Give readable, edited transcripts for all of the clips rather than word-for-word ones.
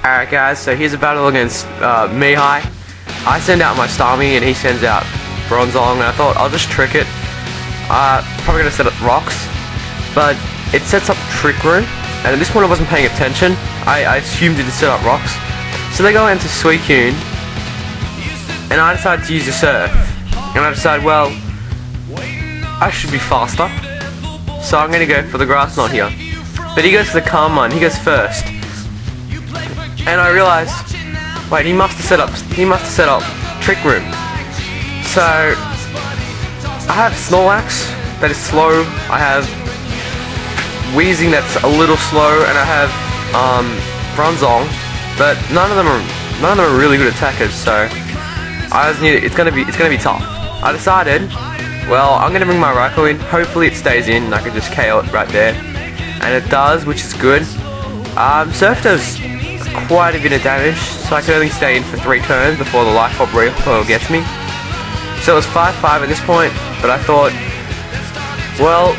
Alright guys, so here's a battle against Mihai. I send out my Starmie and he sends out Bronzong, and I thought I'll just trick it. Probably gonna set up rocks, but it sets up Trick Room, and at this point I wasn't paying attention. I assumed it would set up rocks. So they go into Suicune, and I decide to use the Surf. And I decide, well, I should be faster, so I'm gonna go for the Grass Knot here. But he goes for the Calm Mind, he goes first. And I realized, wait, he must have set up Trick Room. So I have Snorlax that is slow, I have Weezing that's a little slow, and I have Bronzong, but none of them are really good attackers, so I just knew it's gonna be tough. I decided, well, I'm gonna bring my Raikou in, hopefully it stays in and I can just KO it right there. And it does, which is good. Surf does quite a bit of damage, so I can only stay in for 3 turns before the Life Orb recoil gets me. So it was 5-5 at this point, but I thought, well,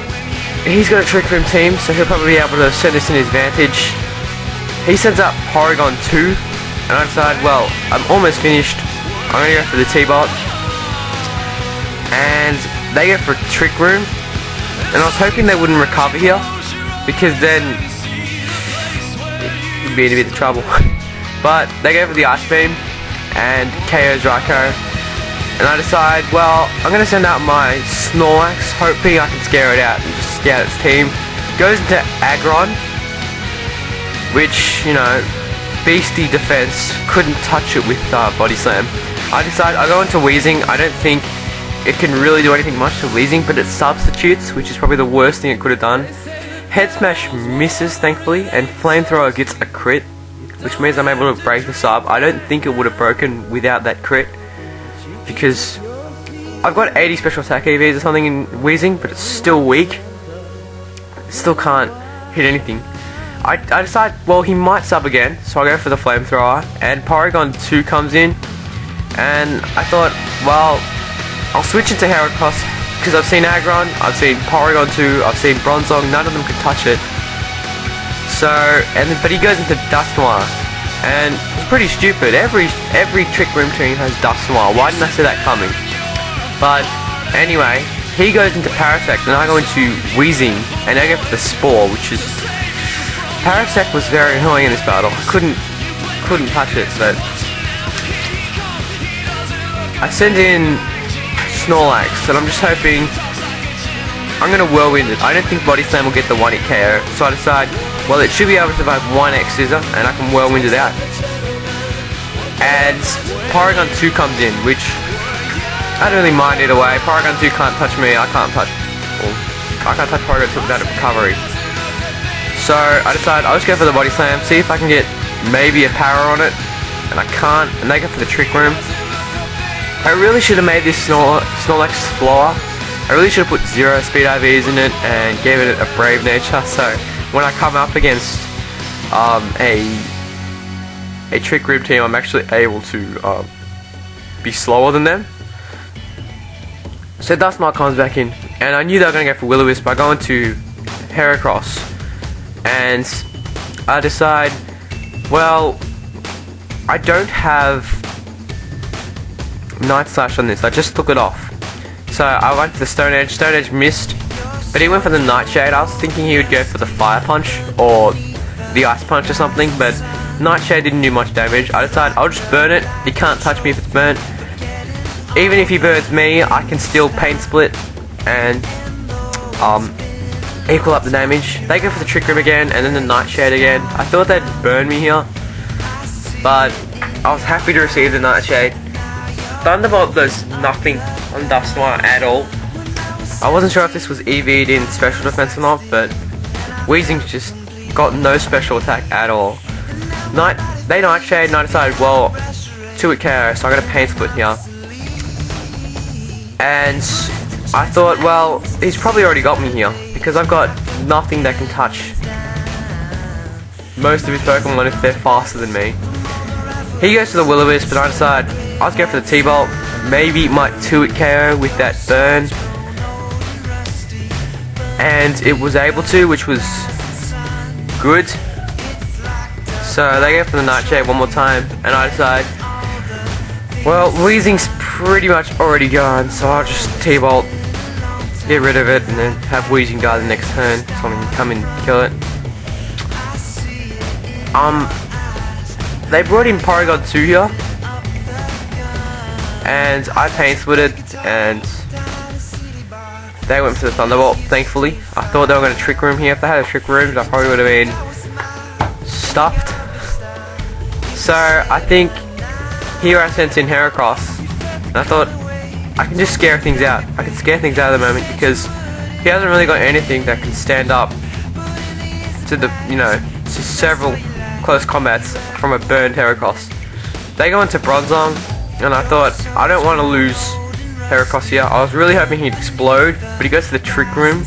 he's got a Trick Room team, so he'll probably be able to send us in his advantage. He sends out Porygon 2, and I decide, well, I'm almost finished. I'm gonna go for the T-Bot, and they go for Trick Room, and I was hoping they wouldn't recover here, because then it'd be in a bit of trouble. But they go for the Ice Beam and KO's Raikou, and I decide, well, I'm gonna send out my Snorlax, hoping I can scare it out and just scout its team. Goes into Aggron, which, you know, beastie defense, couldn't touch it with Body Slam. I decide I go into Weezing. I don't think it can really do anything much to Weezing, but it substitutes, which is probably the worst thing it could have done. Head Smash misses, thankfully, and Flamethrower gets a crit, which means I'm able to break the sub. I don't think it would have broken without that crit, because I've got 80 special attack EVs or something in Weezing, but it's still weak. Still can't hit anything. I decide, well, he might sub again, so I go for the Flamethrower, and Porygon 2 comes in, and I thought, well, I'll switch into Heracross, because I've seen Aggron, I've seen Porygon 2, I've seen Bronzong, none of them can touch it. So, but he goes into Dusknoir, and it's pretty stupid. Every Trick Room team has Dusknoir. Why didn't I see that coming? But anyway, he goes into Parasect, and I go into Weezing, and I go for the Spore, which is, Parasect was very annoying in this battle. I couldn't touch it, but I send in Snorlax, and I'm just hoping I'm gonna Whirlwind it. I don't think Body Slam will get the 1-hit KO, so I decide, well, it should be able to survive 1 X Scissor, and I can Whirlwind it out. And Porygon 2 comes in, which I don't really mind either way. Porygon 2 can't touch me. I can't touch Porygon 2 without a recovery. So I decide I'll just go for the Body Slam, see if I can get maybe a power on it, and I can't, and they go for the Trick Room. I really should have made this Snorlax slower. I really should have put 0 speed IVs in it and gave it a brave nature, so when I come up against a Trick Room team, I'm actually able to be slower than them. So Dusknoir comes back in, and I knew they were going to go for Will-O-Wisp by going to Heracross, and I decide, well, I don't have Night Slash on this, I just took it off. So I went for the Stone Edge. Stone Edge missed, but he went for the Nightshade. I was thinking he would go for the Fire Punch or the Ice Punch or something, but Nightshade didn't do much damage. I decided I'll just burn it. He can't touch me if it's burnt. Even if he burns me, I can still Pain Split and equal up the damage. They go for the Trick Room again, and then the Nightshade again. I thought they'd burn me here, but I was happy to receive the Nightshade. Thunderbolt does nothing on Dusknoir at all. I wasn't sure if this was EV'd in special defense or not, but Weezing just got no special attack at all. They Nightshade, and I decided, well, 2-hit KO, so I got a Pain Split here. And I thought, well, he's probably already got me here, because I've got nothing that can touch most of his Pokemon if they're faster than me. He goes to the Will-O-Wisp, and I decide I'll just go for the T-Bolt. Maybe it might 2-hit KO with that burn. And it was able to, which was good. So So they go for the nightshade one more time, and I decide, well, Wheezing's pretty much already gone, so I'll just T-bolt, get rid of it, and then have Wheezing die the next turn, so I can come and kill it. They brought in Porygon 2 here, and I paint split it, and they went for the Thunderbolt, thankfully. I thought they were going to Trick Room here. If they had a Trick Room, I probably would have been stuffed. So I think here I sent in Heracross, and I thought I can just scare things out. I can scare things out at the moment because he hasn't really got anything that can stand up to the, to several close combats from a burned Heracross. They go into Bronzong, and I thought I don't want to lose Heracross here. I was really hoping he'd explode, but he goes to the Trick Room,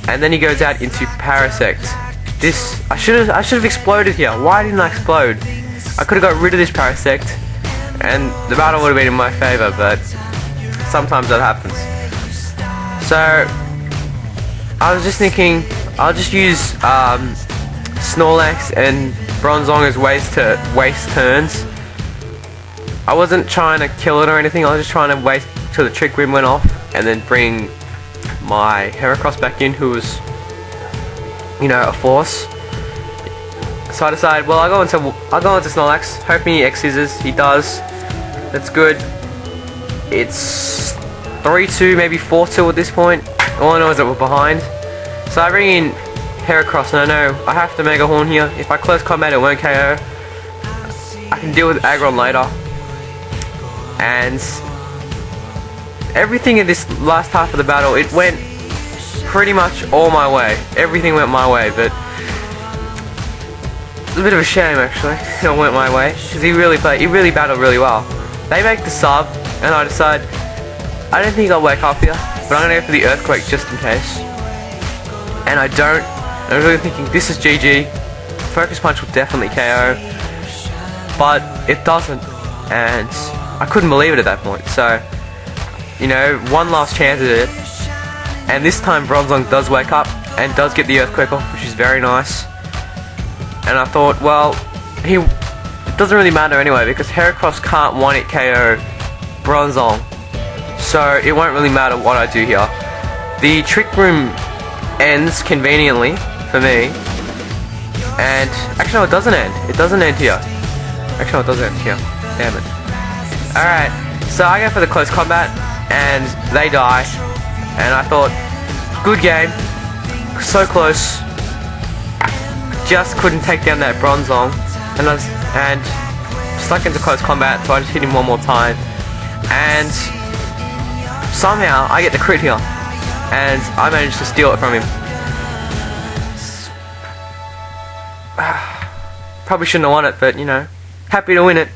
and then he goes out into Parasect. This I should have exploded here. Why didn't I explode? I could have got rid of this Parasect, and the battle would have been in my favor. But sometimes that happens. So I was just thinking I'll just use Snorlax and Bronzong as ways to waste turns. I wasn't trying to kill it or anything, I was just trying to wait till the Trick Room went off and then bring my Heracross back in, who was, a force. So I decided, well, I'll go into Snorlax, hoping he X-Scissors. He does. That's good. It's 3-2, maybe 4-2 at this point. All I know is that we're behind. So I bring in Heracross, and I know I have to Mega Horn here. If I close combat, it won't KO. I can deal with Aggron later. And everything in this last half of the battle, it went pretty much all my way. Everything went my way, but it's a bit of a shame actually. It went my way because he really battled really well. They make the sub, and I decide I don't think I'll wake up here, but I'm gonna go for the Earthquake just in case. And I don't. I was really thinking this is GG. Focus Punch will definitely KO, but it doesn't, and I couldn't believe it at that point. So, one last chance at it, and this time Bronzong does wake up and does get the Earthquake off, which is very nice. And I thought, well, it doesn't really matter anyway because Heracross can't 1-hit KO Bronzong, so it won't really matter what I do here. The Trick Room ends conveniently for me, and actually no, it doesn't end. It doesn't end here. Actually no, it doesn't end here. Damn it. Alright, so I go for the close combat, and they die, and I thought, good game, so close, just couldn't take down that Bronzong, and stuck into close combat, so I just hit him one more time, and somehow I get the crit here, and I managed to steal it from him. Probably shouldn't have won it, but happy to win it.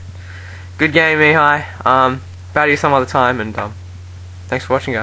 Good game, Mihai. Battle you some other time, and thanks for watching, guys.